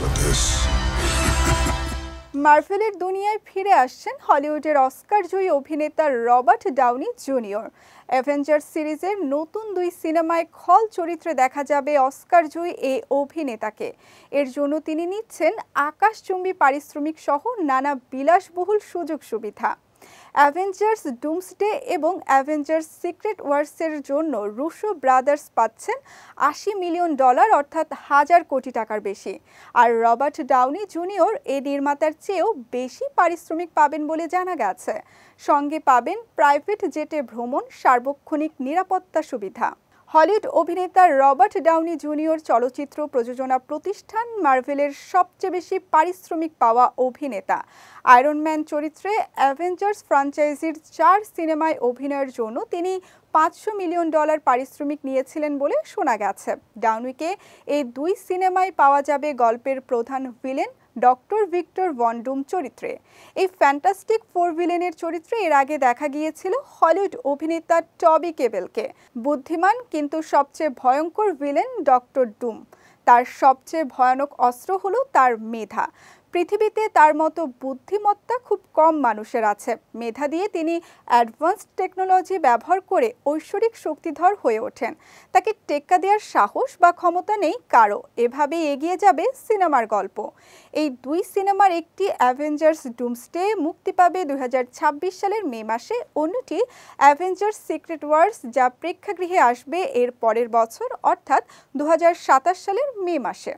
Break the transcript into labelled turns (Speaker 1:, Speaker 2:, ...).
Speaker 1: But this.
Speaker 2: মার্ভেলের দুনিয়ায় ফিরে আসছেন হলিউডের অস্কার জয়ী অভিনেতা রবার্ট ডাউনি জুনিয়র। অ্যাভেঞ্জার্স সিরিজের নতুন 2 সিনেমায় খল চরিত্রে দেখা যাবে অস্কার জয়ী এই অভিনেতাকে। এর জন্য তিনি নিচ্ছেন আকাশচুম্বী পারিশ্রমিক সহ নানা বিলাসবহুল সুযোগ সুবিধা। অ্যাভেঞ্জার্স ডুমসডে এবং অ্যাভেঞ্জার্স সিক্রেট ওয়ার্সের জন্য রুশো ব্রাদার্স পাচ্ছেন $80 মিলিয়ন, অর্থাৎ 1000 কোটি টাকার বেশি। আর রবার্ট ডাউনি জুনিয়র এই নির্মাতার চেয়েও বেশি পারিশ্রমিক পাবেন বলে জানা গেছে। সঙ্গে পাবেন প্রাইভেট জেটে ভ্রমণ, সার্বক্ষণিক নিরাপত্তা সুবিধা। হলিউড অভিনেতা রবার্ট ডাউনি জুনিয়র চলচ্চিত্র প্রযোজনা প্রতিষ্ঠান মার্ভেলের সবচেয়ে বেশি পারিশ্রমিক পাওয়া অভিনেতা। আয়রন ম্যান চরিত্রে অ্যাভেঞ্জার্স ফ্র্যাঞ্চাইজির 4 সিনেমায় অভিনয়ের জন্য তিনি $500 মিলিয়ন পারিশ্রমিক নিয়েছিলেন বলে শোনা গেছে। ডাউনিকে এই 2 সিনেমায় পাওয়া যাবে গল্পের প্রধান ভিলেন ডক্টর ভিক্টর ভন ডুম চরিত্রে। এই ফ্যান্টাস্টিক 4 ভিলেনের চরিত্রে এর আগে দেখা গিয়েছিল হলিউড অভিনেতা টবি কেবেলকে। বুদ্ধিমান কিন্তু সবচেয়ে ভয়ঙ্কর ভিলেন ডক্টর ডুম। তার সবচেয়ে ভয়ানক অস্ত্র হলো তার মেধা। পৃথিবীতে তার মতো বুদ্ধিমত্তা খুব কম মানুষের আছে। মেধা দিয়ে তিনি অ্যাডভান্সড টেকনোলজি ব্যবহার করে ঐশ্বরিক শক্তিধর হয়ে ওঠেন। তাকে টেক্কা দেওয়ার সাহস বা ক্ষমতা নেই কারো। এভাবেই এগিয়ে যাবে সিনেমার গল্প। এই 2 সিনেমার একটি অ্যাভেঞ্জার্স ডুমসডে মুক্তি পাবে 2026 সালের মে মাসে, অন্যটি অ্যাভেঞ্জার্স সিক্রেট ওয়ার্স যা প্রেক্ষাগৃহে আসবে এর পরের বছর অর্থাৎ 2027 সালের মে মাসে।